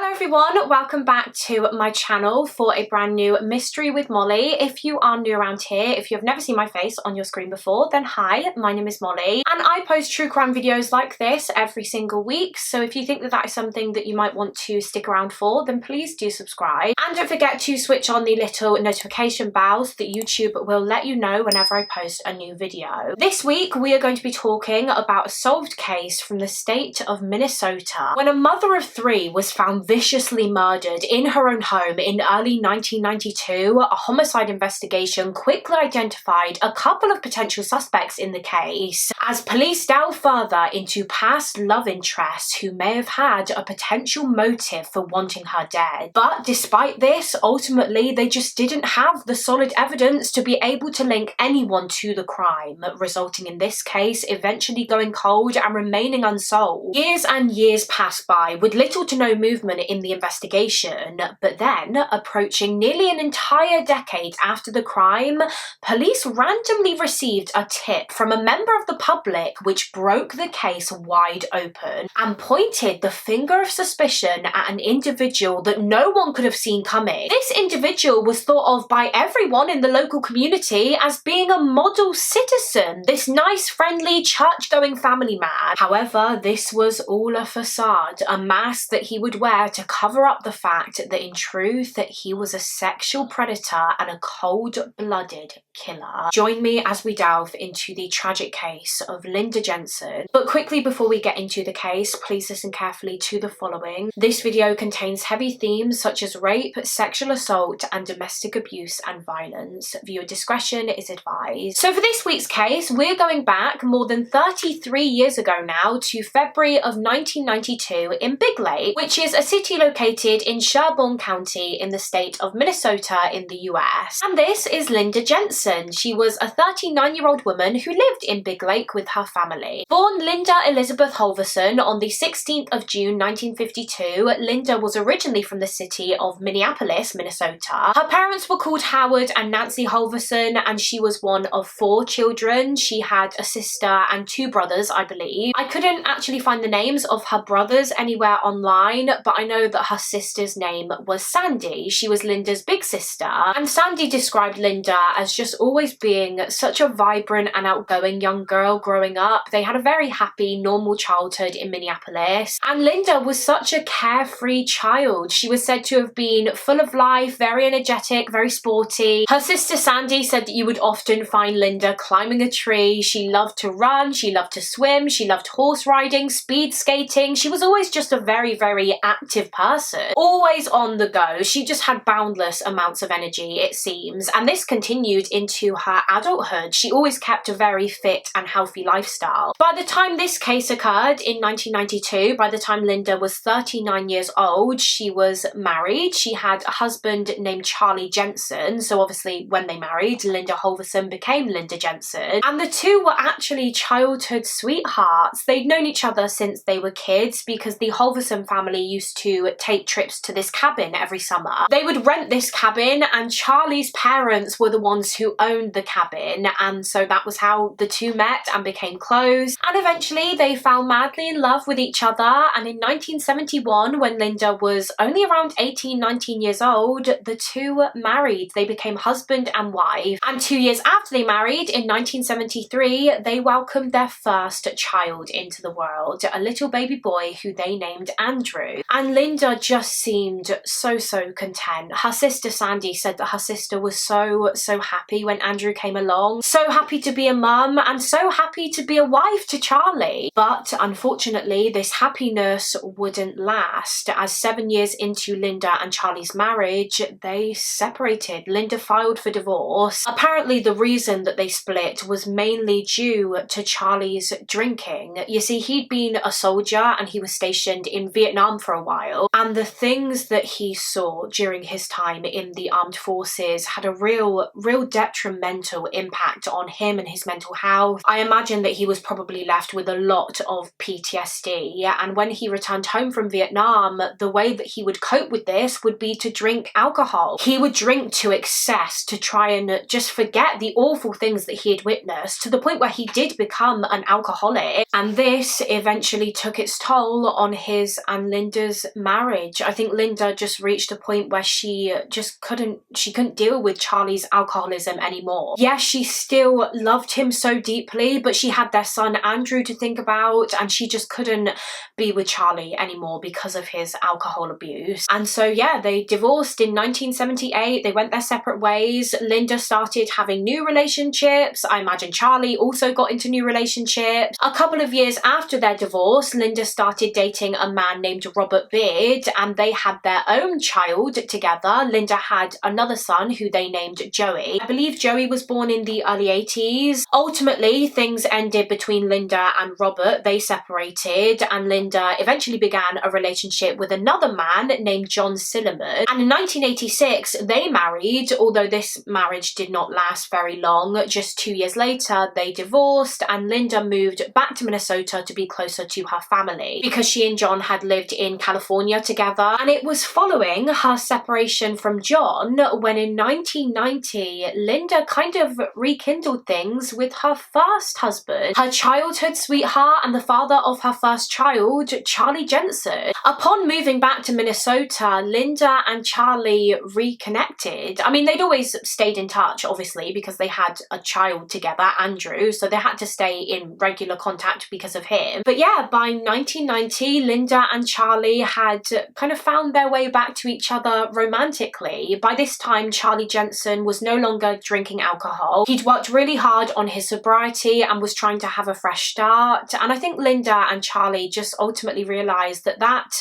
Hello everyone, welcome back to my channel for a brand new mystery with Mollie. If you are new around here, if you've never seen my face on your screen before, then hi, my name is Mollie and I post true crime videos like this every single week. So if you think that is something that you might want to stick around for, then please do subscribe. And don't forget to switch on the little notification bell so that YouTube will let you know whenever I post a new video. This week we are going to be talking about a solved case from the state of Minnesota when a mother of three was found viciously murdered in her own home in early 1992. A homicide investigation quickly identified a couple of potential suspects in the case as police delve further into past love interests who may have had a potential motive for wanting her dead. But despite this, ultimately they just didn't have the solid evidence to be able to link anyone to the crime, resulting in this case eventually going cold and remaining unsolved. Years and years passed by with little to no movement in the investigation, but then, approaching nearly an entire decade after the crime, police randomly received a tip from a member of the public which broke the case wide open and pointed the finger of suspicion at an individual that no one could have seen coming. This individual was thought of by everyone in the local community as being a model citizen, this nice, friendly, church-going family man. However, this was all a facade, a mask that he would wear to cover up the fact that in truth that he was a sexual predator and a cold-blooded killer. Join me as we delve into the tragic case of Linda Jensen. But quickly before we get into the case, please listen carefully to the following. This video contains heavy themes such as rape, sexual assault, and domestic abuse and violence. Viewer discretion is advised. So for this week's case, we're going back more than 33 years ago now to February of 1992 in Big Lake, which is a city located in Sherburne County in the state of Minnesota in the US. And this is Linda Jensen. She was a 39-year-old woman who lived in Big Lake with her family. Born Linda Elizabeth Halverson on the 16th of June 1952, Linda was originally from the city of Minneapolis, Minnesota. Her parents were called Howard and Nancy Halverson, and she was one of 4 children. She had a sister and 2 brothers, I believe. I couldn't actually find the names of her brothers anywhere online, but I know that her sister's name was Sandy. She was Linda's big sister, and Sandy described Linda as just always being such a vibrant and outgoing young girl growing up. They had a very happy, normal childhood in Minneapolis, and Linda was such a carefree child. She was said to have been full of life, very energetic, very sporty. Her sister Sandy said that you would often find Linda climbing a tree. She loved to run, she loved to swim, she loved horse riding, speed skating. She was always just a very, very active person, always on the go. She just had boundless amounts of energy, it seems, and this continued into her adulthood. She always kept a very fit and healthy lifestyle. By the time this case occurred in 1992, by the time Linda was 39 years old, she was married. She had a husband named Charlie Jensen, so obviously when they married, Linda Halverson became Linda Jensen, and the two were actually childhood sweethearts. They'd known each other since they were kids because the Halverson family used to take trips to this cabin every summer. They would rent this cabin, and Charlie's parents were the ones who owned the cabin, and so that was how the two met and became close. And eventually they fell madly in love with each other, and in 1971, when Linda was only around 18-19 years old, the two married. They became husband and wife, and 2 years after they married, in 1973, they welcomed their first child into the world, a little baby boy who they named Andrew. And Linda just seemed so content. Her sister Sandy said that her sister was so happy when Andrew came along, so happy to be a mum and so happy to be a wife to Charlie. But unfortunately this happiness wouldn't last, as 7 years into Linda and Charlie's marriage they separated. Linda filed for divorce. Apparently the reason that they split was mainly due to Charlie's drinking. You see, he'd been a soldier and he was stationed in Vietnam for a while, and the things that he saw during his time in the armed forces had a real depth detrimental impact on him and his mental health. I imagine that he was probably left with a lot of PTSD, and when he returned home from Vietnam, the way that he would cope with this would be to drink alcohol. He would drink to excess to try and just forget the awful things that he had witnessed, to the point where he did become an alcoholic, and this eventually took its toll on his and Linda's marriage. I think Linda just reached a point where she couldn't deal with Charlie's alcoholism anymore. Yes, she still loved him so deeply, but she had their son Andrew to think about, and she just couldn't be with Charlie anymore because of his alcohol abuse. And so yeah, they divorced in 1978. They went their separate ways. Linda started having new relationships. I imagine Charlie also got into new relationships. A couple of years after their divorce, Linda started dating a man named Robert Beard, and they had their own child together. Linda had another son who they named Joey. I believe Joey was born in the early 80s. Ultimately, things ended between Linda and Robert. They separated, and Linda eventually began a relationship with another man named John Silliman. And in 1986, they married, although this marriage did not last very long. Just 2 years later, they divorced, and Linda moved back to Minnesota to be closer to her family because she and John had lived in California together. And it was following her separation from John when in 1990, Linda kind of rekindled things with her first husband, her childhood sweetheart and the father of her first child, Charlie Jensen. Upon moving back to Minnesota, Linda and Charlie reconnected. I mean, they'd always stayed in touch, obviously, because they had a child together, Andrew, so they had to stay in regular contact because of him. But yeah, by 1990, Linda and Charlie had kind of found their way back to each other romantically. By this time, Charlie Jensen was no longer drinking alcohol. He'd worked really hard on his sobriety and was trying to have a fresh start. And I think Linda and Charlie just ultimately realized that that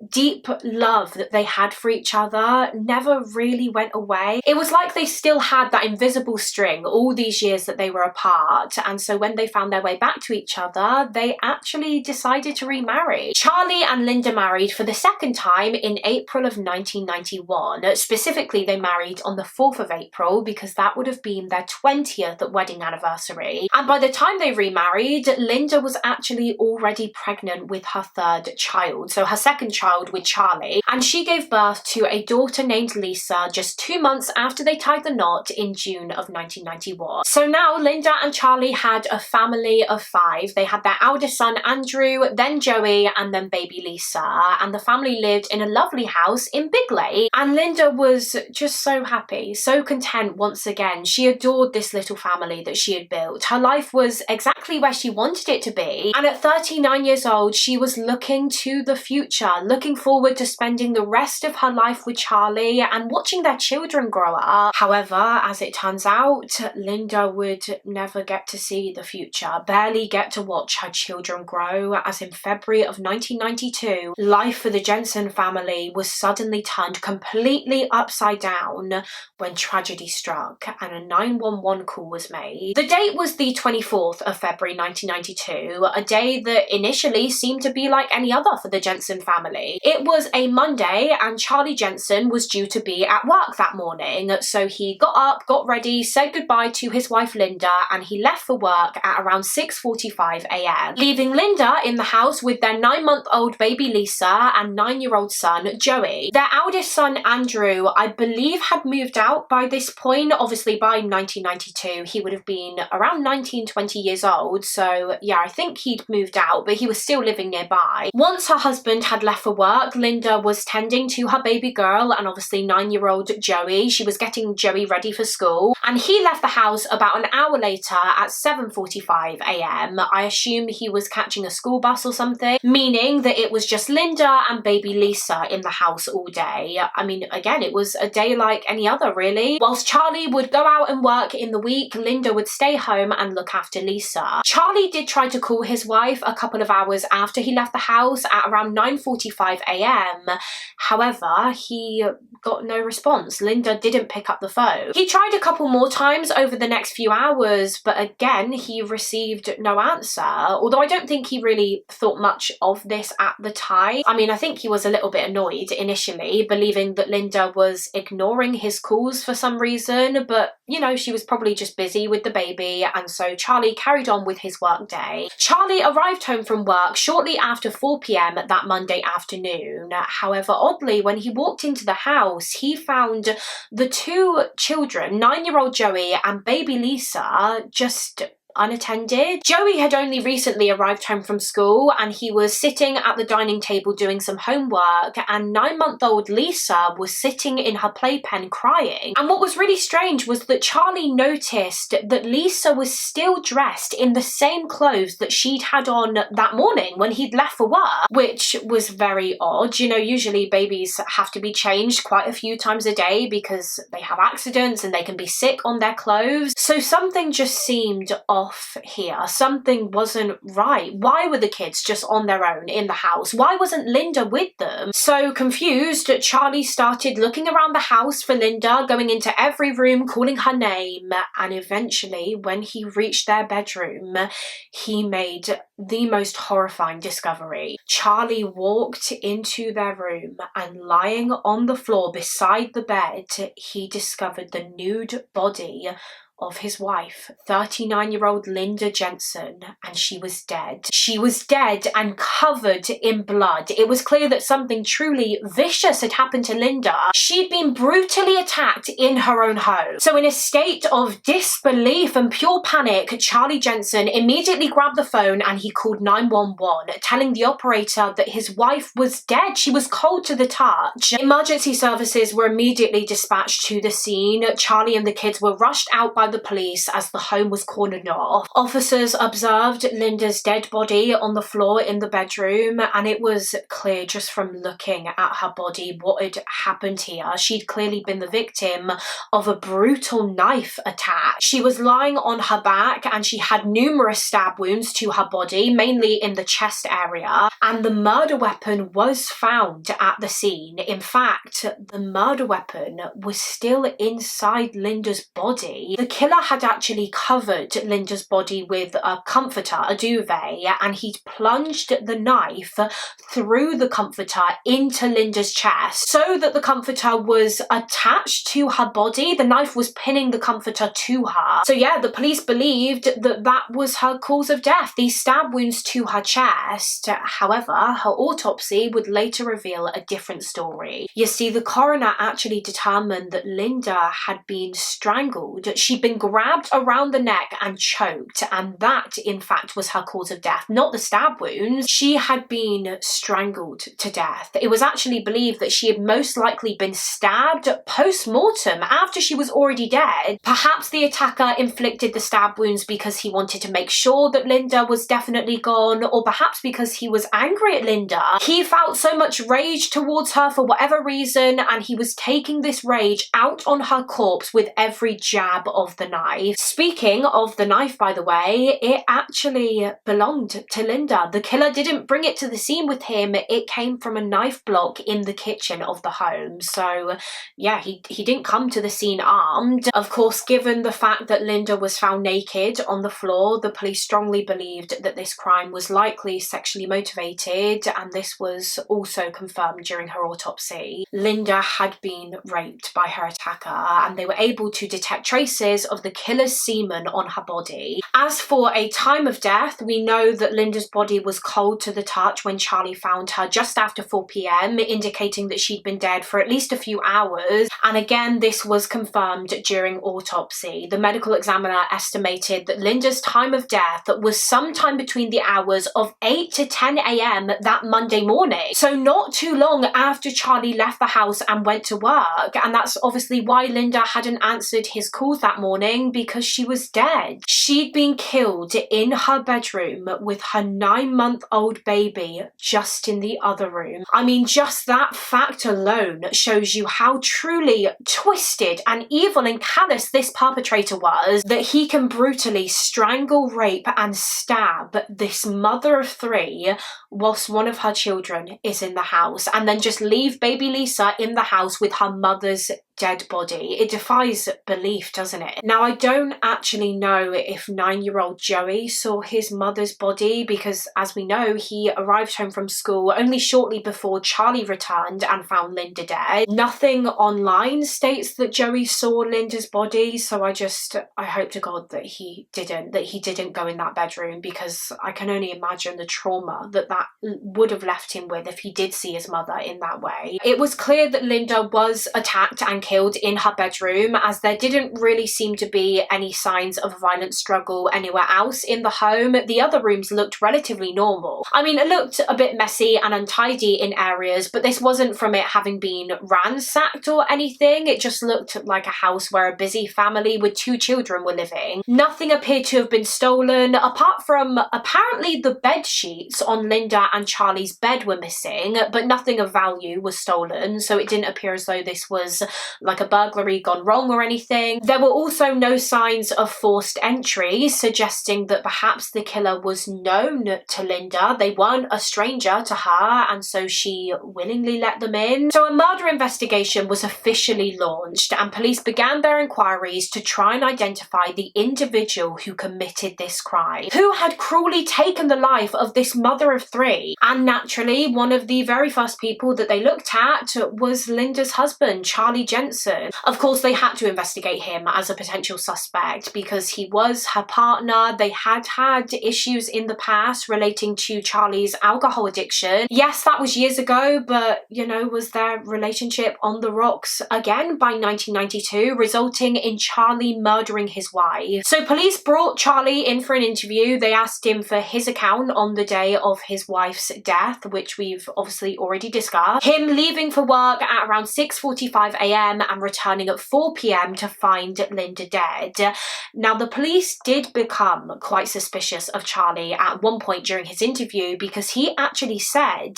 deep love that they had for each other never really went away. It was like they still had that invisible string all these years that they were apart. And so when they found their way back to each other, they actually decided to remarry. Charlie and Linda married for the second time in April of 1991. Specifically, they married on the 4th of April because that would have been their 20th wedding anniversary. And by the time they remarried, Linda was actually already pregnant with her third child, so her second child with Charlie, and she gave birth to a daughter named Lisa just 2 months after they tied the knot in June of 1991. So now Linda and Charlie had a family of 5. They had their eldest son Andrew, then Joey, and then baby Lisa, and the family lived in a lovely house in Big Lake. And Linda was just so happy, so content once again. She adored this little family that she had built. Her life was exactly where she wanted it to be, and at 39 years old, she was looking to the future, looking forward to spending the rest of her life with Charlie and watching their children grow up. However, as it turns out, Linda would never get to see the future, barely get to watch her children grow, as in February of 1992, life for the Jensen family was suddenly turned completely upside down when tragedy struck and a 911 call was made. The date was the 24th of February 1992, a day that initially seemed to be like any other for the Jensen family. It was a Monday and Charlie Jensen was due to be at work that morning, so he got up, got ready, said goodbye to his wife Linda, and he left for work at around 6:45 a.m, leaving Linda in the house with their 9-month-old baby Lisa and 9-year-old son Joey. Their eldest son Andrew, I believe, had moved out by this point. Obviously by 1992 he would have been around 19-20 years old, so yeah, I think he'd moved out, but he was still living nearby. Once her husband had left for work, Linda was tending to her baby girl and obviously 9-year-old Joey. She was getting Joey ready for school, and he left the house about an hour later at 7:45 a.m. I assume he was catching a school bus or something, meaning that it was just Linda and baby Lisa in the house all day. I mean, again, it was a day like any other, really. Whilst Charlie would go out and work in the week, Linda would stay home and look after Lisa. Charlie did try to call his wife a couple of hours after he left the house at around 9:45 a.m. However, he got no response. Linda didn't pick up the phone. He tried a couple more times over the next few hours, but again, he received no answer, although I don't think he really thought much of this at the time. I mean, I think he was a little bit annoyed initially, believing that Linda was ignoring his calls for some reason, but you know, she was probably just busy with the baby, and so Charlie carried on with his work day. Charlie arrived home from work shortly after 4 p.m. that Monday afternoon. However, oddly, when he walked into the house, he found the two children, 9-year-old Joey and baby Lisa, just unattended. Joey had only recently arrived home from school and he was sitting at the dining table doing some homework, and 9-month-old Lisa was sitting in her playpen crying. And what was really strange was that Charlie noticed that Lisa was still dressed in the same clothes that she'd had on that morning when he'd left for work, which was very odd. You know, usually babies have to be changed quite a few times a day because they have accidents and they can be sick on their clothes. So something just seemed off here. Something wasn't right. Why were the kids just on their own in the house? Why wasn't Linda with them? So confused, Charlie started looking around the house for Linda, going into every room, calling her name, and eventually when he reached their bedroom, he made the most horrifying discovery. Charlie walked into their room and lying on the floor beside the bed, he discovered the nude body of his wife, 39-year-old Linda Jensen, and she was dead. She was dead and covered in blood. It was clear that something truly vicious had happened to Linda. She'd been brutally attacked in her own home. So in a state of disbelief and pure panic, Charlie Jensen immediately grabbed the phone and he called 911, telling the operator that his wife was dead. She was cold to the touch. Emergency services were immediately dispatched to the scene. Charlie and the kids were rushed out by the police as the home was cordoned off. Officers observed Linda's dead body on the floor in the bedroom, and it was clear just from looking at her body what had happened here. She'd clearly been the victim of a brutal knife attack. She was lying on her back and she had numerous stab wounds to her body, mainly in the chest area, and the murder weapon was found at the scene. In fact, the murder weapon was still inside Linda's body. The killer had actually covered Linda's body with a comforter, a duvet, and he'd plunged the knife through the comforter into Linda's chest so that the comforter was attached to her body. The knife was pinning the comforter to her. So yeah, the police believed that that was her cause of death, these stab wounds to her chest. However, her autopsy would later reveal a different story. You see, the coroner actually determined that Linda had been strangled. She'd been grabbed around the neck and choked, and that in fact was her cause of death, not the stab wounds. She had been strangled to death. It was actually believed that she had most likely been stabbed post-mortem after she was already dead. Perhaps the attacker inflicted the stab wounds because he wanted to make sure that Linda was definitely gone, or perhaps because he was angry at Linda. He felt so much rage towards her for whatever reason, and he was taking this rage out on her corpse with every jab of the knife. Speaking of the knife, by the way, it actually belonged to Linda. The killer didn't bring it to the scene with him. It came from a knife block in the kitchen of the home. So yeah, he didn't come to the scene armed. Of course, given the fact that Linda was found naked on the floor, the police strongly believed that this crime was likely sexually motivated, and this was also confirmed during her autopsy. Linda had been raped by her attacker, and they were able to detect traces of the killer's semen on her body. As for a time of death, we know that Linda's body was cold to the touch when Charlie found her just after 4 p.m, indicating that she'd been dead for at least a few hours. And again, this was confirmed during autopsy. The medical examiner estimated that Linda's time of death was sometime between the hours of 8 to 10 a.m. that Monday morning. So not too long after Charlie left the house and went to work. And that's obviously why Linda hadn't answered his calls that morning, because she was dead. She'd been killed in her bedroom with her 9-month-old baby just in the other room. I mean, just that fact alone shows you how truly twisted and evil and callous this perpetrator was, that he can brutally strangle, rape and stab this mother of 3 whilst one of her children is in the house, and then just leave baby Lisa in the house with her mother's dead body. It defies belief, doesn't it? Now, I don't actually know if 9-year-old Joey saw his mother's body because, as we know, he arrived home from school only shortly before Charlie returned and found Linda dead. Nothing online states that Joey saw Linda's body, so I hope to God that he didn't go in that bedroom, because I can only imagine the trauma that would have left him with if he did see his mother in that way. It was clear that Linda was attacked and killed in her bedroom, as there didn't really seem to be any signs of a violent struggle anywhere else in the home. The other rooms looked relatively normal. I mean, it looked a bit messy and untidy in areas, but this wasn't from it having been ransacked or anything. It just looked like a house where a busy family with 2 children were living. Nothing appeared to have been stolen, apart from apparently the bed sheets on Linda and Charlie's bed were missing, but nothing of value was stolen, so it didn't appear as though this was like a burglary gone wrong or anything. There were also no signs of forced entry, suggesting that perhaps the killer was known to Linda. They weren't a stranger to her, and so she willingly let them in. So a murder investigation was officially launched, and police began their inquiries to try and identify the individual who committed this crime, who had cruelly taken the life of this mother of 3. And naturally, one of the very first people that they looked at was Linda's husband, Charlie Jensen. Of course, they had to investigate him as a potential suspect because he was her partner. They had had issues in the past relating to Charlie's alcohol addiction. Yes, that was years ago, but, you know, was their relationship on the rocks again by 1992, resulting in Charlie murdering his wife. So police brought Charlie in for an interview. They asked him for his account on the day of his wife's death, which we've obviously already discussed. Him leaving for work at around 6:45 a.m. and returning at 4 p.m. to find Linda dead. Now, the police did become quite suspicious of Charlie at one point during his interview, because he actually said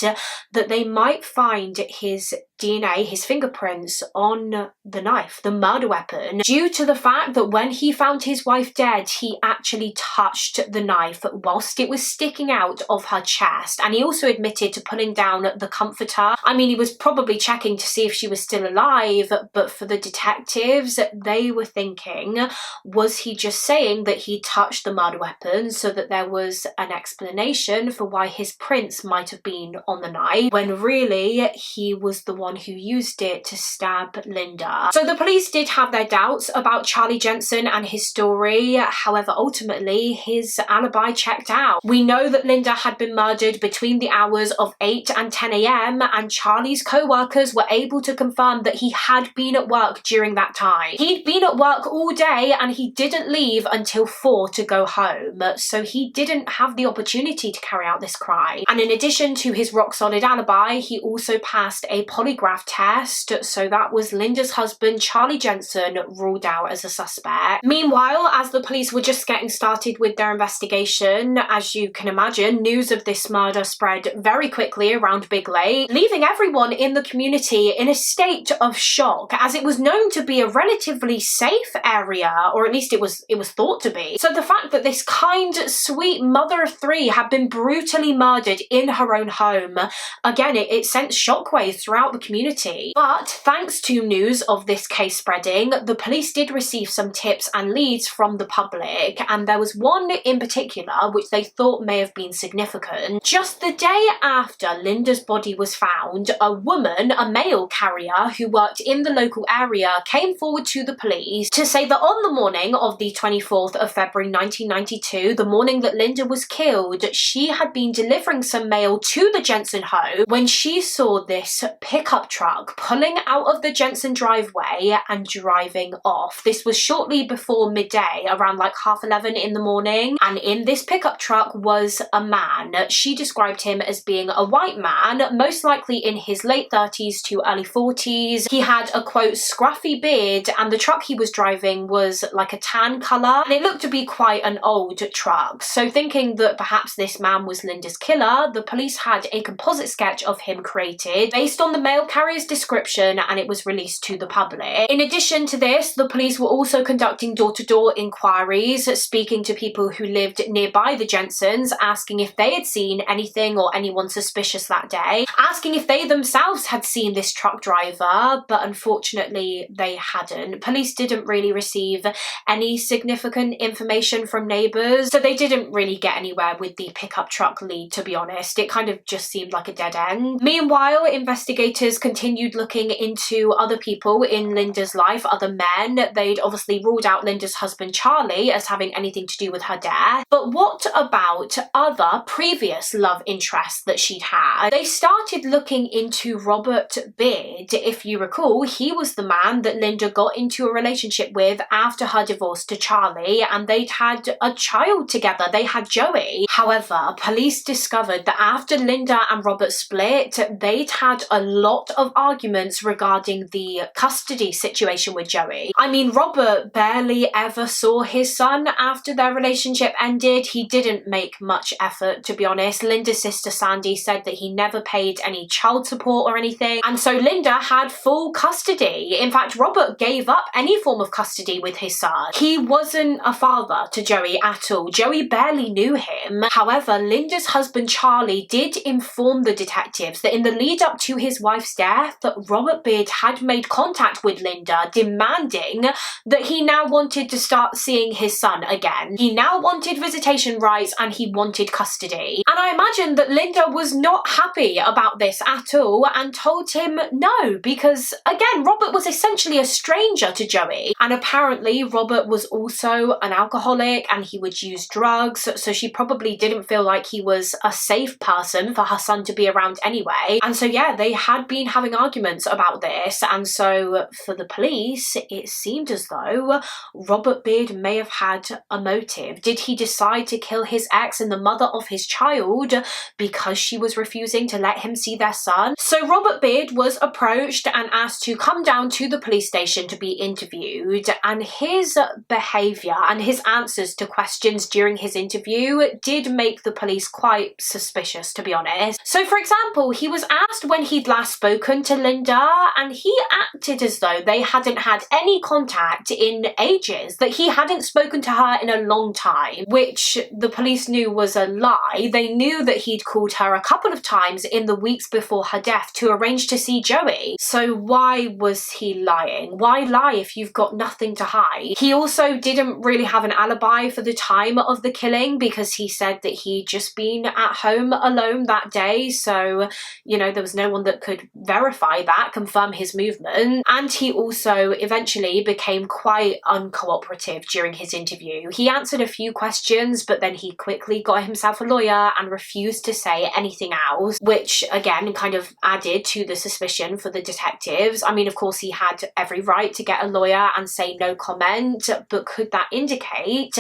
that they might find his DNA, his fingerprints on the knife, the murder weapon, due to the fact that when he found his wife dead, he actually touched the knife whilst it was sticking out of her chest. And he also admitted to pulling down the comforter. I mean, he was probably checking to see if she was still alive, but for the detectives, they were thinking, was he just saying that he touched the murder weapon so that there was an explanation for why his prints might have been on the knife, when really he was the one who used it to stab Linda. So the police did have their doubts about Charlie Jensen and his story. However, ultimately his alibi checked out. We know that Linda had been murdered between the hours of 8 and 10 a.m. and Charlie's co-workers were able to confirm that he had been at work during that time. He'd been at work all day and he didn't leave until 4 to go home, so he didn't have the opportunity to carry out this crime. And in addition to his rock-solid alibi, he also passed a polygraph test, so that was Linda's husband, Charlie Jensen, ruled out as a suspect. Meanwhile, as the police were just getting started with their investigation, as you can imagine, news of this murder spread very quickly around Big Lake, leaving everyone in the community in a state of shock, as it was known to be a relatively safe area, or at least it was thought to be. So the fact that this kind, sweet mother of 3 had been brutally murdered in her own home, again, it sent shockwaves throughout the community. But thanks to news of this case spreading, the police did receive some tips and leads from the public, and there was one in particular which they thought may have been significant. Just the day after Linda's body was found, a woman, a mail carrier who worked in the local area, came forward to the police to say that on the morning of the 24th of February 1992, the morning that Linda was killed, she had been delivering some mail to the Jensen home when she saw this pickup truck pulling out of the Jensen driveway and driving off. This was shortly before midday, around like 11:30 in the morning, and in this pickup truck was a man. She described him as being a white man, most likely in his late 30s to early 40s. He had a, quote, scruffy beard, and the truck he was driving was like a tan colour, and it looked to be quite an old truck. So thinking that perhaps this man was Linda's killer, the police had a composite sketch of him created based on the mail mail carrier's description and it was released to the public. In addition to this, the police were also conducting door-to-door inquiries, speaking to people who lived nearby the Jensens, asking if they had seen anything or anyone suspicious that day, asking if they themselves had seen this truck driver, but unfortunately they hadn't. Police didn't really receive any significant information from neighbours, so they didn't really get anywhere with the pickup truck lead, to be honest. It kind of just seemed like a dead end. Meanwhile, investigators continued looking into other people in Linda's life, other men. They'd obviously ruled out Linda's husband Charlie as having anything to do with her death. But what about other previous love interests that she'd had? They started looking into Robert Beard. If you recall, he was the man that Linda got into a relationship with after her divorce to Charlie, and they'd had a child together. They had Joey. However, police discovered that after Linda and Robert split, they'd had a lot of arguments regarding the custody situation with Joey. I mean, Robert barely ever saw his son after their relationship ended. He didn't make much effort, to be honest. Linda's sister Sandy said that he never paid any child support or anything, and so Linda had full custody. In fact, Robert gave up any form of custody with his son. He wasn't a father to Joey at all. Joey barely knew him. However, Linda's husband Charlie did inform the detectives that in the lead up to his wife's death, Robert Beard had made contact with Linda, demanding that he now wanted to start seeing his son again. He now wanted visitation rights and he wanted custody. And I imagine that Linda was not happy about this at all and told him no, because again, Robert was essentially a stranger to Joey, and apparently Robert was also an alcoholic and he would use drugs, so she probably didn't feel like he was a safe person for her son to be around anyway. And so yeah, they had been having arguments about this, and so for the police it seemed as though Robert Beard may have had a motive. Did he decide to kill his ex and the mother of his child because she was refusing to let him see their son? So Robert Beard was approached and asked to come down to the police station to be interviewed, and his behaviour and his answers to questions during his interview did make the police quite suspicious, to be honest. So for example, he was asked when he'd last spoken to Linda, and he acted as though they hadn't had any contact in ages, that he hadn't spoken to her in a long time, which the police knew was a lie. They knew that he'd called her a couple of times in the weeks before her death to arrange to see Joey. So why was he lying? Why lie if you've got nothing to hide? He also didn't really have an alibi for the time of the killing, because he said that he'd just been at home alone that day, so you know, there was no one that could verify that, confirm his movement. And he also eventually became quite uncooperative during his interview. He answered a few questions, but then he quickly got himself a lawyer and refused to say anything else, which again kind of added to the suspicion for the detectives. I mean, of course he had every right to get a lawyer and say no comment, but could that indicate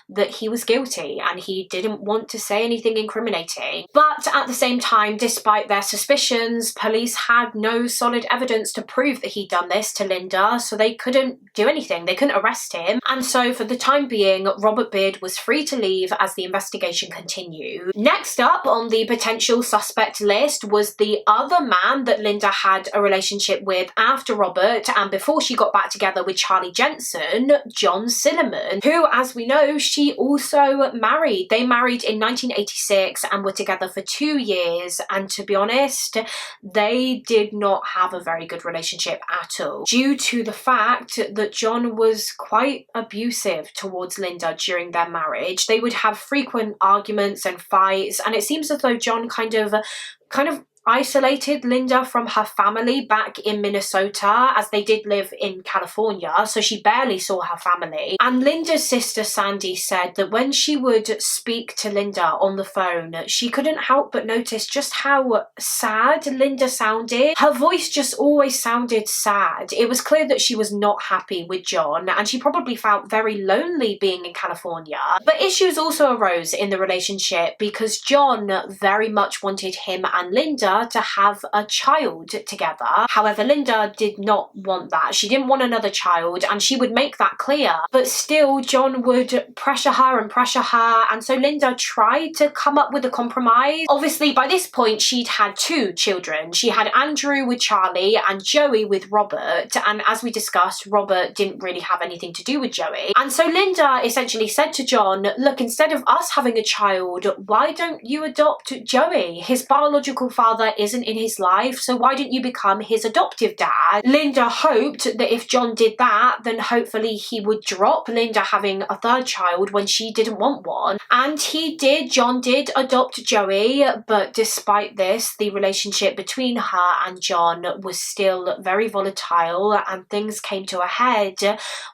that he was guilty and he didn't want to say anything incriminating? But at the same time, despite their suspicions, police had no solid evidence to prove that he'd done this to Linda, so they couldn't do anything. They couldn't arrest him. And so for the time being, Robert Beard was free to leave as the investigation continued. Next up on the potential suspect list was the other man that Linda had a relationship with after Robert and before she got back together with Charlie Jensen, John Silliman, who, as we know, she also married. They married in 1986 and were together for 2 years, and to be honest, they did not have a very good relationship at all, due to the fact that John was quite abusive towards Linda during their marriage. They would have frequent arguments and fights, and it seems as though John kind of isolated Linda from her family back in Minnesota, as they did live in California, so she barely saw her family. And Linda's sister Sandy said that when she would speak to Linda on the phone, she couldn't help but notice just how sad Linda sounded. Her voice just always sounded sad. It was clear that she was not happy with John, and she probably felt very lonely being in California. But issues also arose in the relationship because John very much wanted him and Linda Linda to have a child together. However, Linda did not want that. She didn't want another child, and she would make that clear. But still, John would pressure her, and so Linda tried to come up with a compromise. Obviously, by this point, she'd had 2 children. She had Andrew with Charlie and Joey with Robert, and as we discussed, Robert didn't really have anything to do with Joey. And so Linda essentially said to John, look, instead of us having a child, why don't you adopt Joey? His biological father isn't in his life, so why don't you become his adoptive dad? Linda hoped that if John did that, then hopefully he would drop Linda having a 3rd child when she didn't want one. And he did. John did adopt Joey, but despite this, the relationship between her and John was still very volatile, and things came to a head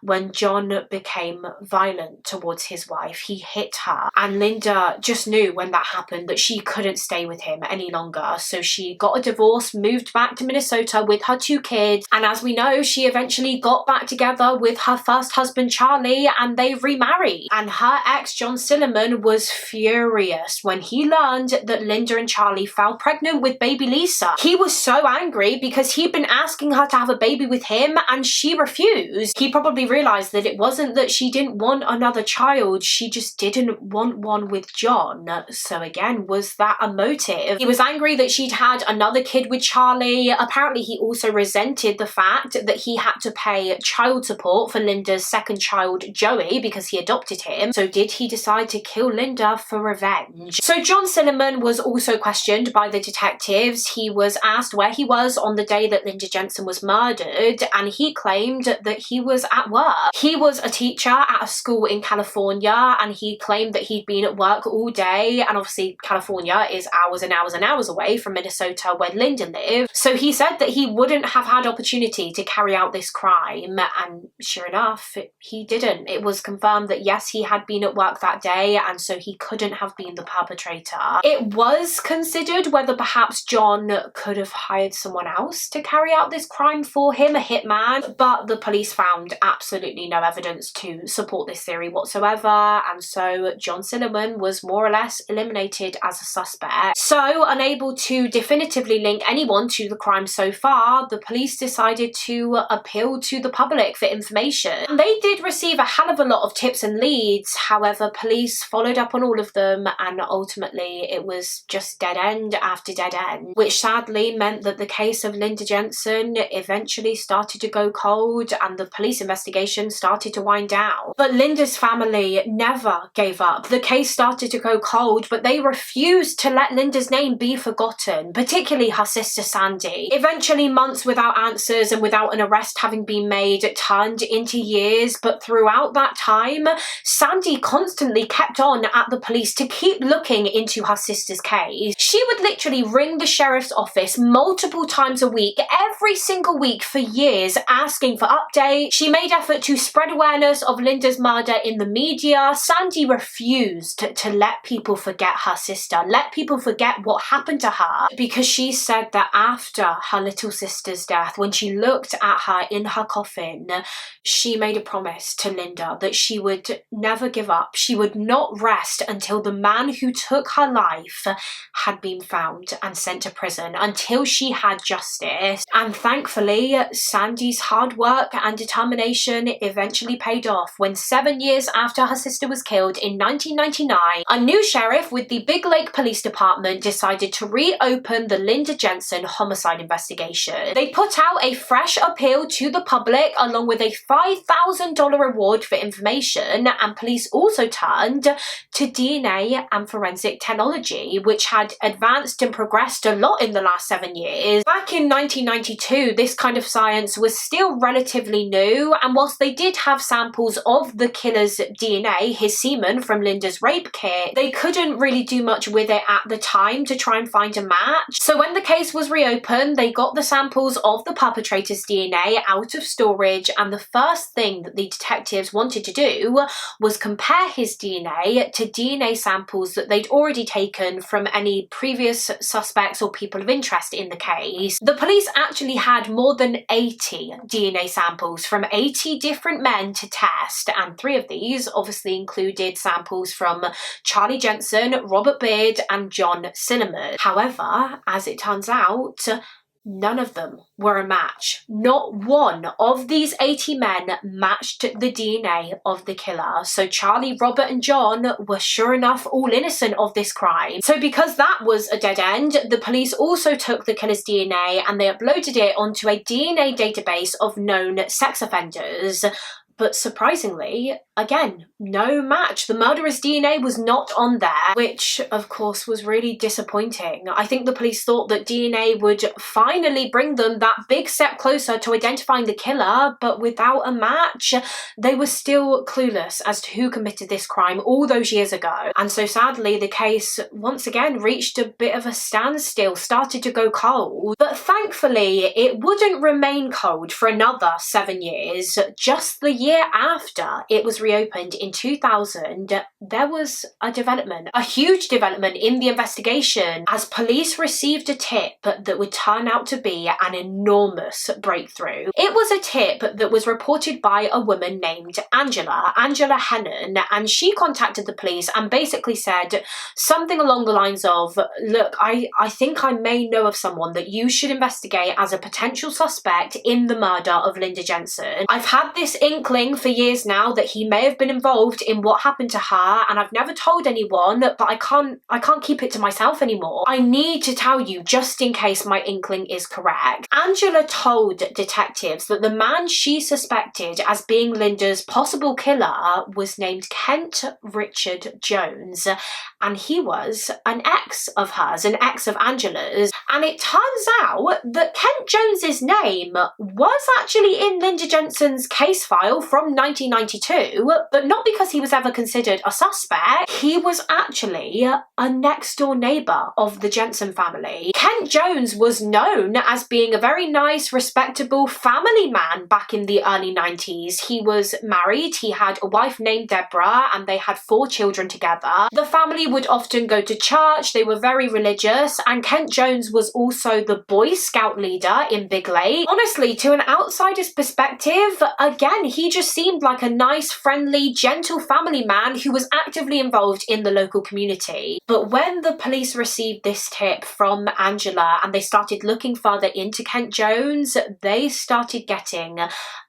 when John became violent towards his wife. He hit her, and Linda just knew when that happened that she couldn't stay with him any longer, so she got a divorce, moved back to Minnesota with her 2 kids, and as we know, she eventually got back together with her first husband Charlie, and they remarried. And her ex John Silliman was furious when he learned that Linda and Charlie fell pregnant with baby Lisa. He was so angry because he'd been asking her to have a baby with him and she refused. He probably realized that it wasn't that she didn't want another child, she just didn't want one with John. So again, was that a motive? He was angry that she'd had another kid with Charlie. Apparently he also resented the fact that he had to pay child support for Linda's 2nd child Joey because he adopted him. So did he decide to kill Linda for revenge? So John Silliman was also questioned by the detectives. He was asked where he was on the day that Linda Jensen was murdered, and he claimed that he was at work. He was a teacher at a school in California, and he claimed that he'd been at work all day, and obviously California is hours and hours and hours away from Minnesota where Linda lived. So he said that he wouldn't have had opportunity to carry out this crime, and sure enough, he didn't. It was confirmed that yes, he had been at work that day, and so he couldn't have been the perpetrator. It was considered whether perhaps John could have hired someone else to carry out this crime for him, a hitman, but the police found absolutely no evidence to support this theory whatsoever, and so John Silliman was more or less eliminated as a suspect. So, unable to definitively link anyone to the crime so far, the police decided to appeal to the public for information. And they did receive a hell of a lot of tips and leads, however, police followed up on all of them, and ultimately it was just dead end after dead end, which sadly meant that the case of Linda Jensen eventually started to go cold and the police investigation started to wind down. But Linda's family never gave up. The case started to go cold, but they refused to let Linda's name be forgotten, particularly her sister Sandy. Eventually, months without answers and without an arrest having been made turned into years, but throughout that time, Sandy constantly kept on at the police to keep looking into her sister's case. She would literally ring the sheriff's office multiple times a week, every single week for years, asking for updates. She made effort to spread awareness of Linda's murder in the media. Sandy refused to let people forget her sister, let people forget what happened to her, because she said that after her little sister's death, when she looked at her in her coffin, she made a promise to Linda that she would never give up. She would not rest until the man who took her life had been found and sent to prison, until she had justice. And thankfully, Sandy's hard work and determination eventually paid off when 7 years after her sister was killed in 1999, a new sheriff with the Big Lake Police Department decided to reopen the Linda Jensen homicide investigation. They put out a fresh appeal to the public along with a $5,000 reward for information, and police also turned to DNA and forensic technology, which had advanced and progressed a lot in the last 7 years. Back in 1992, this kind of science was still relatively new, and whilst they did have samples of the killer's DNA, his semen from Linda's rape kit, they couldn't really do much with it at the time to try and find a match. So when the case was reopened, they got the samples of the perpetrator's DNA out of storage, and the first thing that the detectives wanted to do was compare his DNA to DNA samples that they'd already taken from any previous suspects or people of interest in the case. The police actually had more than 80 DNA samples from 80 different men to test, and 3 of these obviously included samples from Charlie Jensen, Robert Beard, and John Silliman. However, However, as it turns out, none of them were a match. Not one of these 80 men matched the DNA of the killer. So Charlie, Robert and John were sure enough all innocent of this crime. So because that was a dead end, the police also took the killer's DNA and they uploaded it onto a DNA database of known sex offenders. But surprisingly, again, no match. The murderer's DNA was not on there, which of course was really disappointing. I think the police thought that DNA would finally bring them that big step closer to identifying the killer, but without a match, they were still clueless as to who committed this crime all those years ago. And so sadly, the case once again reached a bit of a standstill, started to go cold. But thankfully, it wouldn't remain cold for another 7 years. Just the year after it was reopened in 2000, there was a development, a huge development in the investigation, as police received a tip that would turn out to be an enormous breakthrough. It was a tip that was reported by a woman named Angela Hennon, and she contacted the police and basically said something along the lines of, look, I think I may know of someone that you should investigate as a potential suspect in the murder of Linda Jensen. I've had this inkling for years now that he may have been involved in what happened to her, and I've never told anyone, but I can't keep it to myself anymore. I need to tell you just in case my inkling is correct. Angela told detectives that the man she suspected as being Linda's possible killer was named Kent Richard Jones, and he was an ex of hers, an ex of Angela's. And it turns out that Kent Jones's name was actually in Linda Jensen's case file from 1992, but not because he was ever considered a suspect. He was actually a next-door neighbour of the Jensen family. Kent Jones was known as being a very nice, respectable family man back in the early 90s. He was married, he had a wife named Deborah, and they had 4 children together. The family would often go to church, they were very religious, and Kent Jones was also the Boy Scout leader in Big Lake. Honestly, to an outsider's perspective, again, he just seemed like a nice, friendly, gentle family man who was actively involved in the local community. But when the police received this tip from Angela and they started looking further into Kent Jones, they started getting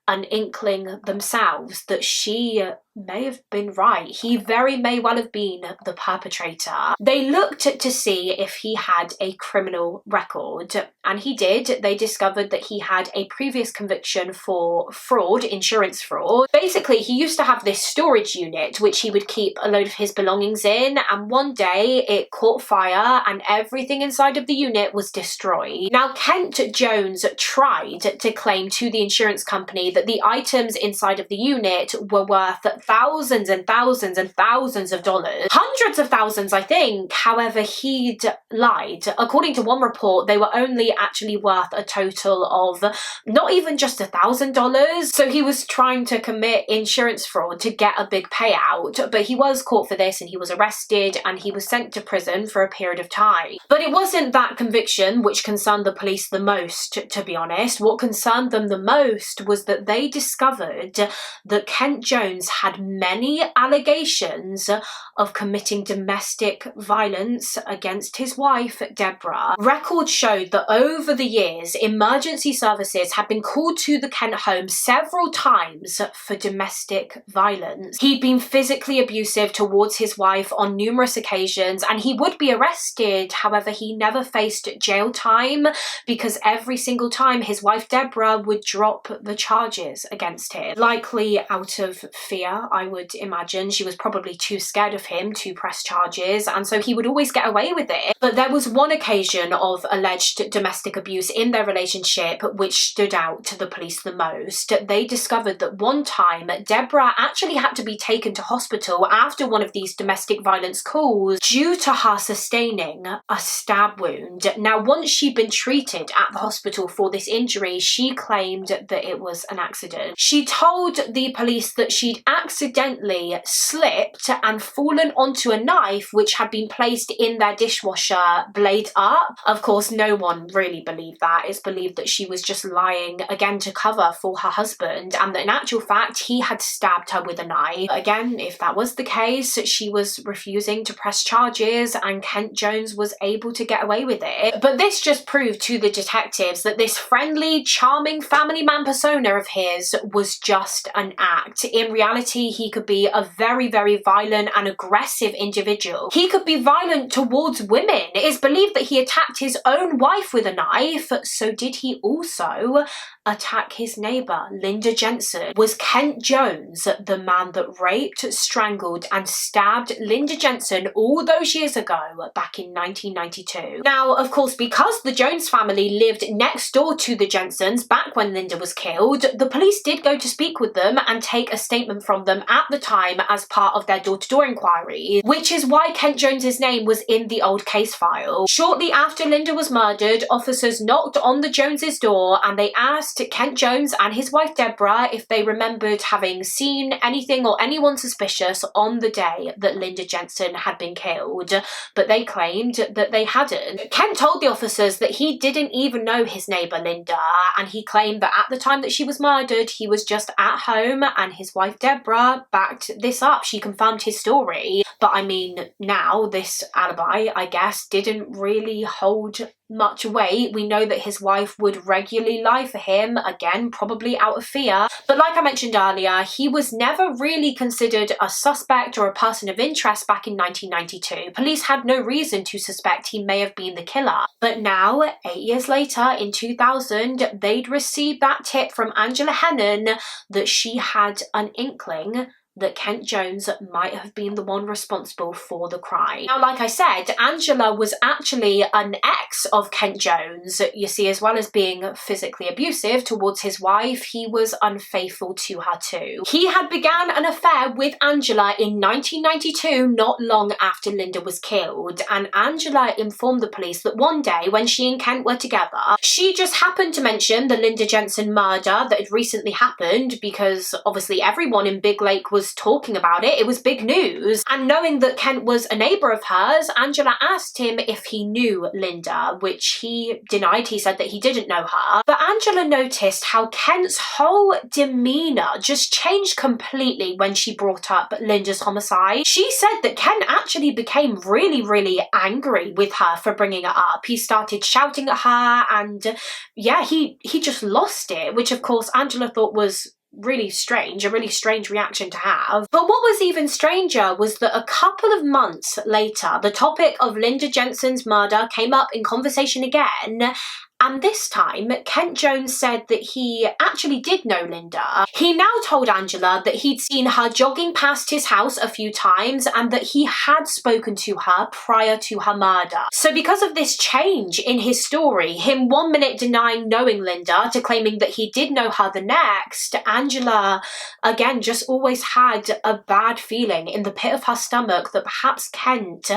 an inkling themselves that she may have been right. He very may well have been the perpetrator. They looked to see if he had a criminal record, and he did. They discovered that he had a previous conviction for fraud, insurance fraud. Basically, he used to have this storage unit which he would keep a load of his belongings in, and one day it caught fire and everything inside of the unit was destroyed. Now, Kent Jones tried to claim to the insurance company that the items inside of the unit were worth thousands and thousands and thousands of dollars. Hundreds of thousands, I think. However, he'd lied. According to one report, they were only actually worth a total of not even just $1,000. So he was trying to commit insurance fraud to get a big payout, but he was caught for this and he was arrested and he was sent to prison for a period of time. But it wasn't that conviction which concerned the police the most, to be honest. What concerned them the most was that they discovered that Kent Jones had many allegations of committing domestic violence against his wife, Deborah. Records showed that over the years, emergency services had been called to the Kent home several times for domestic violence. He'd been physically abusive towards his wife on numerous occasions, and he would be arrested. However, he never faced jail time because every single time his wife, Deborah, would drop the charges against him. Likely out of fear, I would imagine. She was probably too scared of him to press charges, and so he would always get away with it. But there was one occasion of alleged domestic abuse in their relationship which stood out to the police the most. They discovered that one time Deborah actually had to be taken to hospital after one of these domestic violence calls due to her sustaining a stab wound. Now, once she'd been treated at the hospital for this injury, she claimed that it was an accident. She told the police that she'd accidentally slipped and fallen onto a knife which had been placed in their dishwasher, blade up. Of course, no one really believed that. It's believed that she was just lying again to cover for her husband, and that in actual fact he had stabbed her with a knife. Again, if that was the case, she was refusing to press charges and Kent Jones was able to get away with it. But this just proved to the detectives that this friendly, charming family man persona of his was just an act. In reality, he could be a very, very violent and aggressive individual. He could be violent towards women. It is believed that he attacked his own wife with a knife. So did he also attack his neighbour, Linda Jensen? Was Kent Jones the man that raped, strangled and stabbed Linda Jensen all those years ago, back in 1992? Now, of course, because the Jones family lived next door to the Jensens back when Linda was killed, the police did go to speak with them and take a statement from them at the time as part of their door-to-door inquiry, which is why Kent Jones's name was in the old case file. Shortly after Linda was murdered, officers knocked on the Joneses' door and they asked Kent Jones and his wife Deborah if they remembered having seen anything or anyone suspicious on the day that Linda Jensen had been killed, but they claimed that they hadn't. Kent told the officers that he didn't even know his neighbour Linda, and he claimed that at the time that she was murdered he was just at home, and his wife Deborah backed this up. She confirmed his story. But I mean, now this alibi, I guess, didn't really hold much weight. We know that his wife would regularly lie for him, again, probably out of fear. But like I mentioned earlier, he was never really considered a suspect or a person of interest back in 1992. Police had no reason to suspect he may have been the killer. But now, 8 years later, in 2000, they'd received that tip from Angela Hennon that she had an inkling that Kent Jones might have been the one responsible for the crime. Now, like I said, Angela was actually an ex of Kent Jones. You see, as well as being physically abusive towards his wife, he was unfaithful to her too. He had began an affair with Angela in 1992, not long after Linda was killed, and Angela informed the police that one day when she and Kent were together, she just happened to mention the Linda Jensen murder that had recently happened, because obviously everyone in Big Lake was talking about it. It was big news. And knowing that Kent was a neighbour of hers, Angela asked him if he knew Linda, which he denied. He said that he didn't know her. But Angela noticed how Kent's whole demeanour just changed completely when she brought up Linda's homicide. She said that Kent actually became really, really angry with her for bringing it up. He started shouting at her, and yeah, he just lost it, which of course Angela thought was really strange, a really strange reaction to have. But what was even stranger was that a couple of months later, the topic of Linda Jensen's murder came up in conversation again. And this time, Kent Jones said that he actually did know Linda. He now told Angela that he'd seen her jogging past his house a few times and that he had spoken to her prior to her murder. So because of this change in his story, him 1 minute denying knowing Linda to claiming that he did know her the next, Angela, again, just always had a bad feeling in the pit of her stomach that perhaps Kent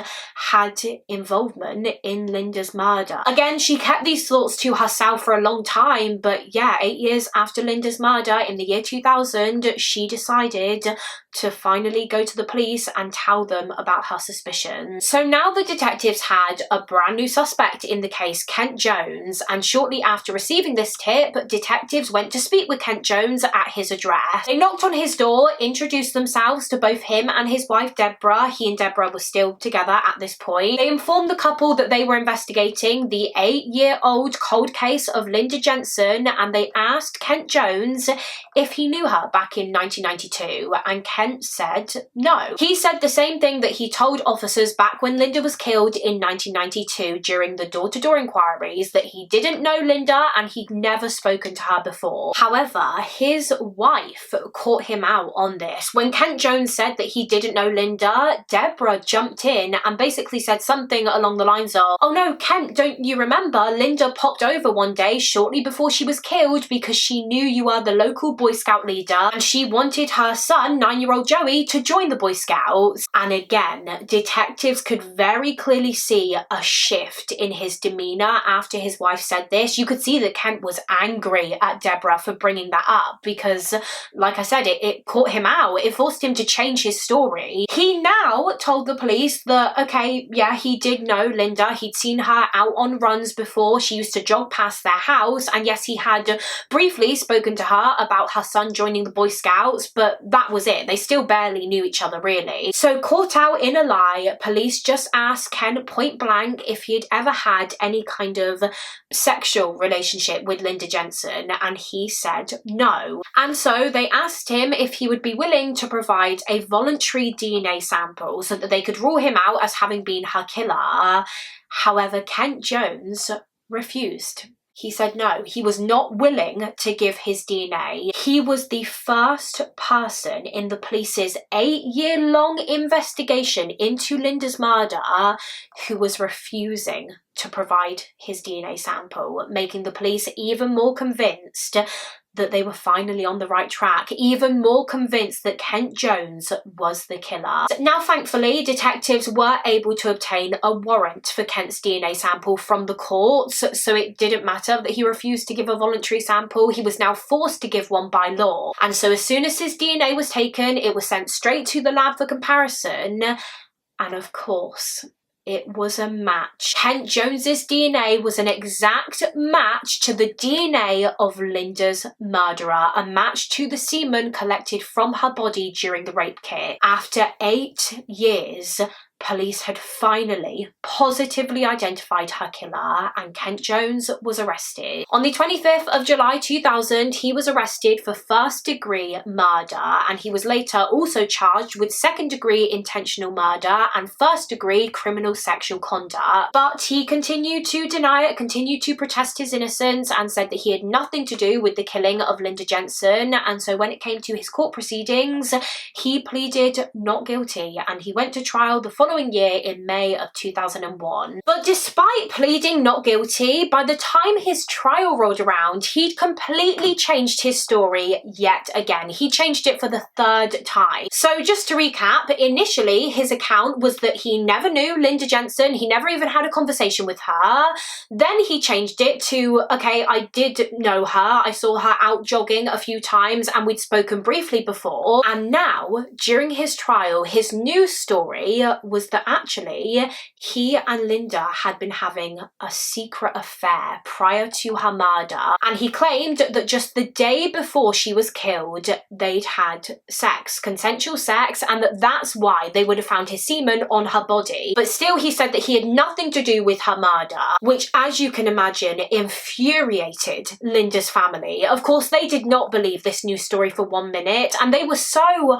had involvement in Linda's murder. Again, she kept these thoughts to herself for a long time, but yeah, 8 years after Linda's murder in the year 2000, she decided to finally go to the police and tell them about her suspicions. So now the detectives had a brand new suspect in the case, Kent Jones, and shortly after receiving this tip, detectives went to speak with Kent Jones at his address. They knocked on his door, introduced themselves to both him and his wife Deborah. He and Deborah were still together at this point. They informed the couple that they were investigating the 8-year-old cold case of Linda Jensen, and they asked Kent Jones if he knew her back in 1992, and Kent said no. He said the same thing that he told officers back when Linda was killed in 1992 during the door-to-door inquiries, that he didn't know Linda and he'd never spoken to her before. However, his wife caught him out on this. When Kent Jones said that he didn't know Linda, Deborah jumped in and basically said something along the lines of, "Oh no, Kent, don't you remember? Linda popped popped over one day shortly before she was killed because she knew you were the local Boy Scout leader and she wanted her son, 9-year-old Joey, to join the Boy Scouts. And again, detectives could very clearly see a shift in his demeanour after his wife said this. You could see that Kent was angry at Deborah for bringing that up because, like I said, it caught him out. It forced him to change his story. He now told the police that, okay, yeah, he did know Linda. He'd seen her out on runs before. She used to jog past their house. And yes, he had briefly spoken to her about her son joining the Boy Scouts, but that was it. They still barely knew each other, really. So caught out in a lie, police just asked Ken point blank if he had ever had any kind of sexual relationship with Linda Jensen, and he said no. And so they asked him if he would be willing to provide a voluntary DNA sample so that they could rule him out as having been her killer. However, Kent Jones refused. He said no, he was not willing to give his DNA. He was the first person in the police's 8-year-long investigation into Linda's murder who was refusing to provide his DNA sample, making the police even more convinced that they were finally on the right track, even more convinced that Kent Jones was the killer. Now, thankfully, detectives were able to obtain a warrant for Kent's DNA sample from the courts, so it didn't matter that he refused to give a voluntary sample. He was now forced to give one by law. And so as soon as his DNA was taken, it was sent straight to the lab for comparison. And of course, it was a match. Kent Jones's DNA was an exact match to the DNA of Linda's murderer, a match to the semen collected from her body during the rape kit. After 8 years, police had finally positively identified her killer and Kent Jones was arrested. On the 25th of July 2000, he was arrested for first-degree murder and he was later also charged with second-degree intentional murder and first-degree criminal sexual conduct. But he continued to deny it, continued to protest his innocence and said that he had nothing to do with the killing of Linda Jensen. And so when it came to his court proceedings, he pleaded not guilty and he went to trial the following year in May of 2001. But despite pleading not guilty, by the time his trial rolled around, he'd completely changed his story yet again. He changed it for the 3rd time. So just to recap, initially his account was that he never knew Linda Jensen, he never even had a conversation with her. Then he changed it to, okay, I did know her, I saw her out jogging a few times and we'd spoken briefly before. And now, during his trial, his new story was that actually he and Linda had been having a secret affair prior to her murder, and he claimed that just the day before she was killed they'd had sex, consensual sex, and that's why they would have found his semen on her body. But still he said that he had nothing to do with her murder, which, as you can imagine, infuriated Linda's family. Of course, they did not believe this new story for 1 minute, and they were so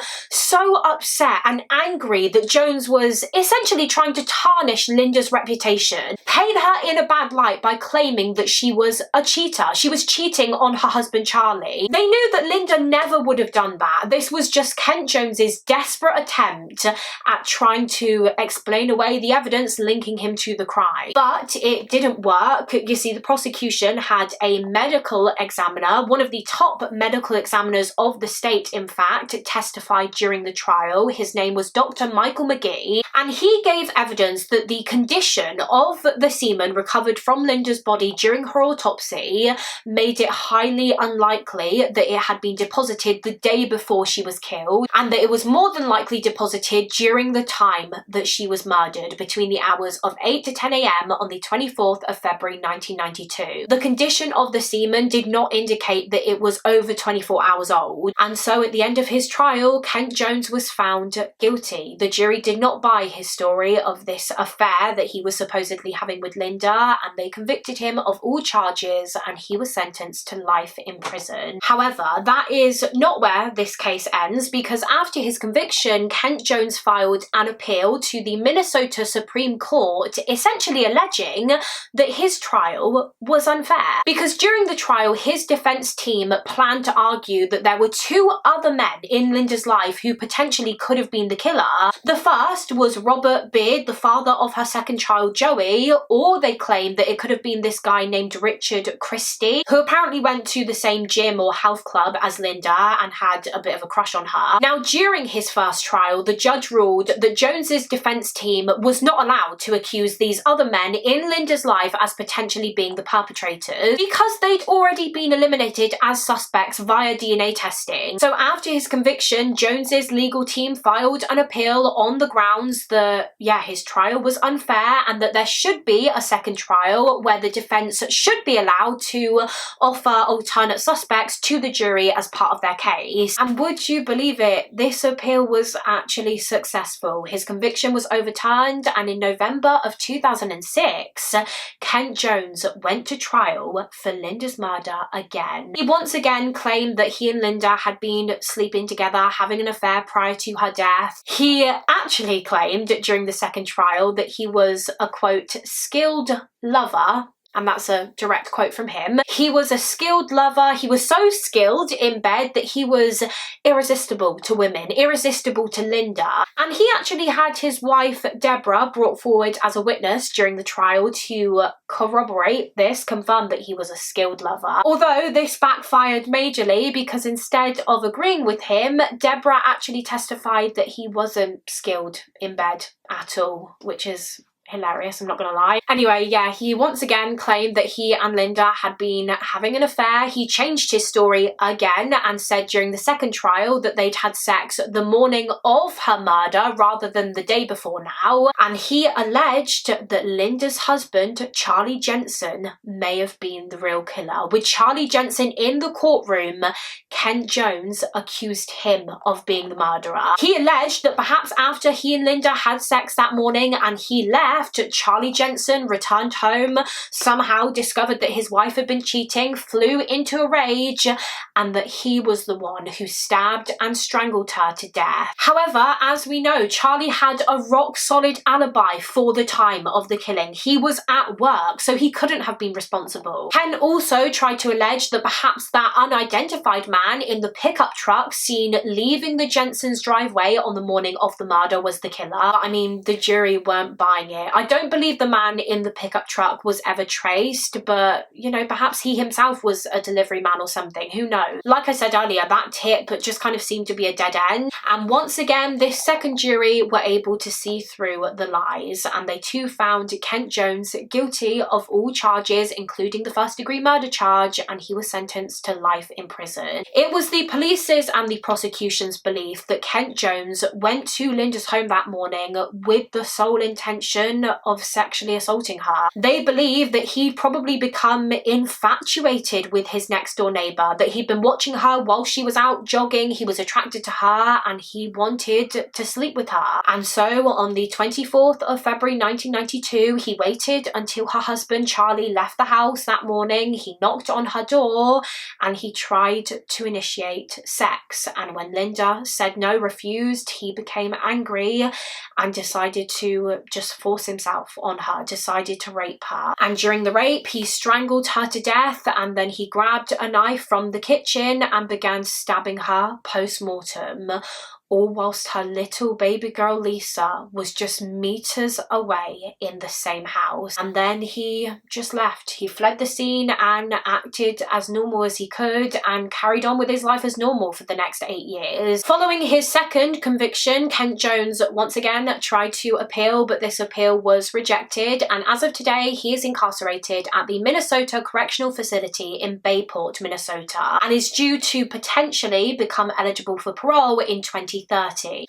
upset and angry that Jones was essentially trying to tarnish Linda's reputation, paint her in a bad light by claiming that she was a cheater. She was cheating on her husband Charlie. They knew that Linda never would have done that. This was just Kent Jones's desperate attempt at trying to explain away the evidence linking him to the crime. But it didn't work. You see, the prosecution had a medical examiner, one of the top medical examiners of the state, in fact, testified during the trial. His name was Dr. Michael McGee, and he gave evidence that the condition of the semen recovered from Linda's body during her autopsy made it highly unlikely that it had been deposited the day before she was killed, and that it was more than likely deposited during the time that she was murdered, between the hours of 8 to 10 a.m. on the 24th of February 1992. The condition of the semen did not indicate that it was over 24 hours old, and so at the end of his trial, Kent Jones was found guilty. The jury did not buy his story of this affair that he was supposedly having with Linda, and they convicted him of all charges and he was sentenced to life in prison. However, that is not where this case ends, because after his conviction, Kent Jones filed an appeal to the Minnesota Supreme Court, essentially alleging that his trial was unfair. Because during the trial, his defense team planned to argue that there were 2 other men in Linda's life who potentially could have been the killer. The first was was Robert Beard, the father of her second child, Joey, or they claimed that it could have been this guy named Richard Christie, who apparently went to the same gym or health club as Linda and had a bit of a crush on her. Now, during his first trial, the judge ruled that Jones's defense team was not allowed to accuse these other men in Linda's life as potentially being the perpetrators because they'd already been eliminated as suspects via DNA testing. So after his conviction, Jones's legal team filed an appeal on the grounds that, his trial was unfair and that there should be a second trial where the defense should be allowed to offer alternate suspects to the jury as part of their case. And would you believe it? This appeal was actually successful. His conviction was overturned, and in November of 2006, Kent Jones went to trial for Linda's murder again. He once again claimed that he and Linda had been sleeping together, having an affair prior to her death. He actually claimed during the second trial that he was a, quote, skilled lover. And that's a direct quote from him. He was a skilled lover. He was so skilled in bed that he was irresistible to women, irresistible to Linda. And he actually had his wife, Deborah, brought forward as a witness during the trial to corroborate this, confirm that he was a skilled lover. Although this backfired majorly because instead of agreeing with him, Deborah actually testified that he wasn't skilled in bed at all, which is hilarious, I'm not gonna lie. Anyway, he once again claimed that he and Linda had been having an affair. He changed his story again and said during the second trial that they'd had sex the morning of her murder rather than the day before now. And he alleged that Linda's husband, Charlie Jensen, may have been the real killer. With Charlie Jensen in the courtroom, Kent Jones accused him of being the murderer. He alleged that perhaps after he and Linda had sex that morning and he left, Charlie Jensen returned home, somehow discovered that his wife had been cheating, flew into a rage, and that he was the one who stabbed and strangled her to death. However, as we know, Charlie had a rock-solid alibi for the time of the killing. He was at work, so he couldn't have been responsible. Ken also tried to allege that perhaps that unidentified man in the pickup truck seen leaving the Jensen's driveway on the morning of the murder was the killer. I mean, the jury weren't buying it. I don't believe the man in the pickup truck was ever traced, but, perhaps he himself was a delivery man or something, who knows? Like I said earlier, that tip just kind of seemed to be a dead end. And once again, this second jury were able to see through the lies, and they too found Kent Jones guilty of all charges, including the first-degree murder charge, and he was sentenced to life in prison. It was the police's and the prosecution's belief that Kent Jones went to Linda's home that morning with the sole intention of sexually assaulting her. They believe that he'd probably become infatuated with his next door neighbour, that he'd been watching her while she was out jogging, he was attracted to her, and he wanted to sleep with her. And so on the 24th of February 1992, he waited until her husband Charlie left the house that morning. He knocked on her door and he tried to initiate sex. And when Linda said no, refused, he became angry and decided to just force himself on her, decided to rape her. And during the rape, he strangled her to death, and then he grabbed a knife from the kitchen and began stabbing her post-mortem, all whilst her little baby girl Lisa was just meters away in the same house. And then he just left. He fled the scene and acted as normal as he could and carried on with his life as normal for the next 8 years. Following his second conviction, Kent Jones once again tried to appeal, but this appeal was rejected, and as of today he is incarcerated at the Minnesota Correctional Facility in Bayport, Minnesota, and is due to potentially become eligible for parole in 2030.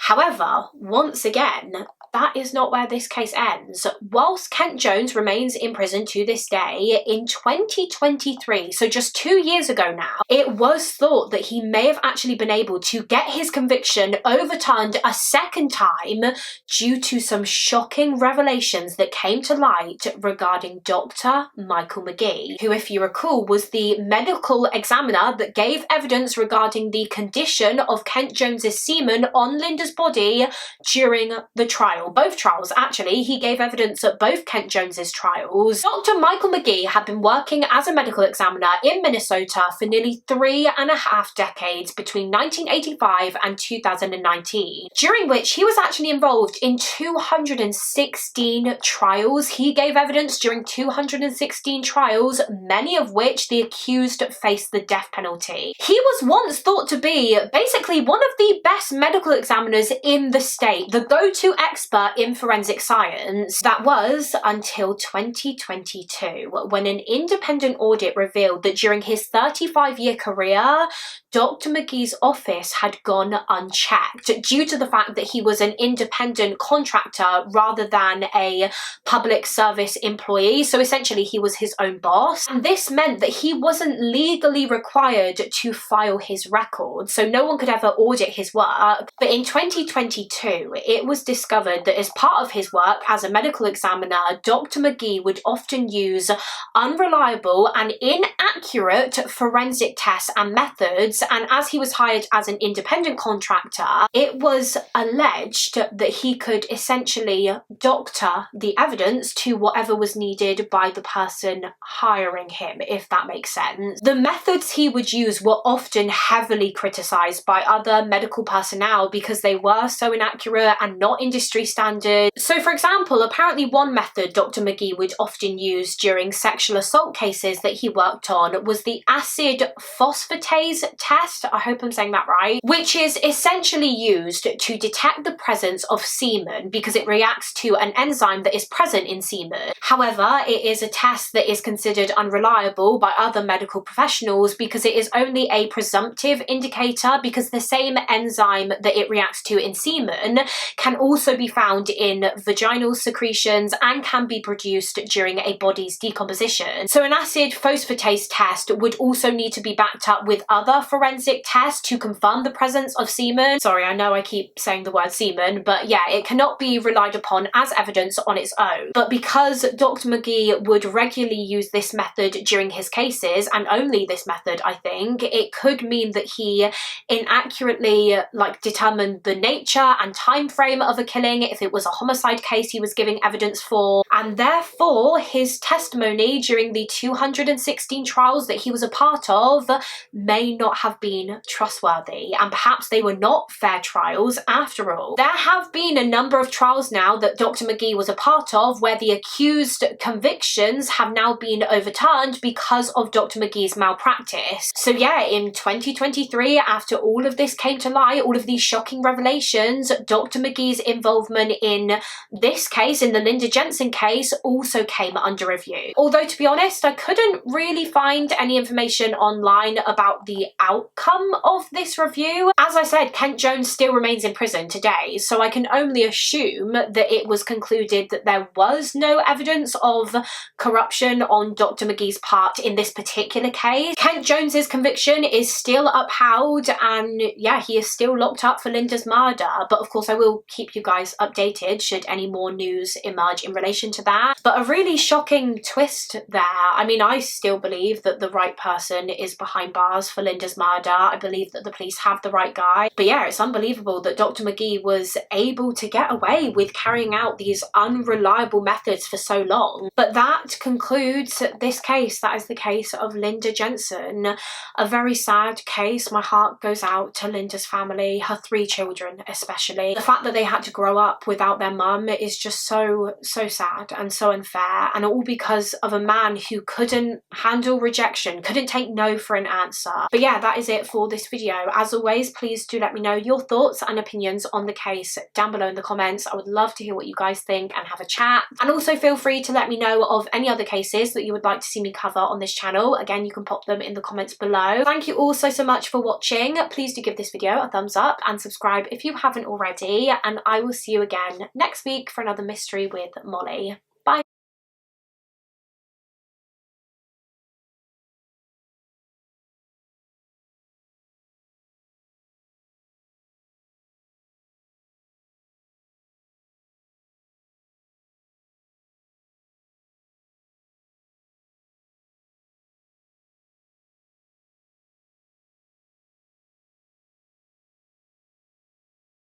However, once again, that is not where this case ends. Whilst Kent Jones remains in prison to this day, in 2023, so just 2 years ago now, it was thought that he may have actually been able to get his conviction overturned a second time due to some shocking revelations that came to light regarding Dr. Michael McGee, who, if you recall, was the medical examiner that gave evidence regarding the condition of Kent Jones's semen on Linda's body during the trial. trial, both trials actually. He gave evidence at both Kent Jones's trials. Dr. Michael McGee had been working as a medical examiner in Minnesota for nearly 3.5 decades between 1985 and 2019, during which he was actually involved in 216 trials. He gave evidence during 216 trials, many of which the accused faced the death penalty. He was once thought to be basically one of the best medical examiners in the state, the go-to expert in forensic science. That was until 2022, when an independent audit revealed that during his 35-year career, Dr. McGee's office had gone unchecked due to the fact that he was an independent contractor rather than a public service employee. So essentially he was his own boss. And this meant that he wasn't legally required to file his record. So no one could ever audit his work. But in 2022, it was discovered that as part of his work as a medical examiner, Dr. McGee would often use unreliable and inaccurate forensic tests and methods. And as he was hired as an independent contractor, it was alleged that he could essentially doctor the evidence to whatever was needed by the person hiring him, if that makes sense. The methods he would use were often heavily criticised by other medical personnel because they were so inaccurate and not industry standard. So for example, apparently one method Dr. McGee would often use during sexual assault cases that he worked on was the acid phosphatase test, I hope I'm saying that right, which is essentially used to detect the presence of semen because it reacts to an enzyme that is present in semen. However, it is a test that is considered unreliable by other medical professionals because it is only a presumptive indicator, because the same enzyme that it reacts to in semen can also be found in vaginal secretions and can be produced during a body's decomposition. So an acid phosphatase test would also need to be backed up with other forensic tests to confirm the presence of semen. Sorry, I know I keep saying the word semen, but yeah, it cannot be relied upon as evidence on its own. But because Dr. McGee would regularly use this method during his cases, and only this method, I think, it could mean that he inaccurately determined the nature and time frame of a killing if it was a homicide case he was giving evidence for, and therefore his testimony during the 216 trials that he was a part of may not have been trustworthy, and perhaps they were not fair trials after all. There have been a number of trials now that Dr. McGee was a part of where the accused convictions have now been overturned because of Dr. McGee's malpractice. So yeah, in 2023, after all of this came to light, all of these shocking revelations, Dr. McGee's involvement in this case, in the Linda Jensen case, also came under review. Although to be honest, I couldn't really find any information online about the outcome of this review. As I said, Kent Jones still remains in prison today, so I can only assume that it was concluded that there was no evidence of corruption on Dr. McGee's part in this particular case. Kent Jones's conviction is still upheld, and yeah, he is still locked up for Linda's murder. But of course I will keep you guys updated should any more news emerge in relation to that. But a really shocking twist there. I mean, I still believe that the right person is behind bars for Linda's murder. I believe that the police have the right guy. But yeah, it's unbelievable that Dr. McGee was able to get away with carrying out these unreliable methods for so long. But that concludes this case. That is the case of Linda Jensen. A very sad case. My heart goes out to Linda's family, her 3 children especially. The fact that they had to grow up without their mum is just so sad and so unfair, and all because of a man who couldn't handle rejection, couldn't take no for an answer. But yeah, that is it for this video. As always, please do let me know your thoughts and opinions on the case down below in the comments. I would love to hear what you guys think and have a chat. And also feel free to let me know of any other cases that you would like to see me cover on this channel. Again, you can pop them in the comments below. Thank you all so much for watching. Please do give this video a thumbs up and subscribe if you haven't already, and I will see you again next week for another mystery with Mollie. Bye.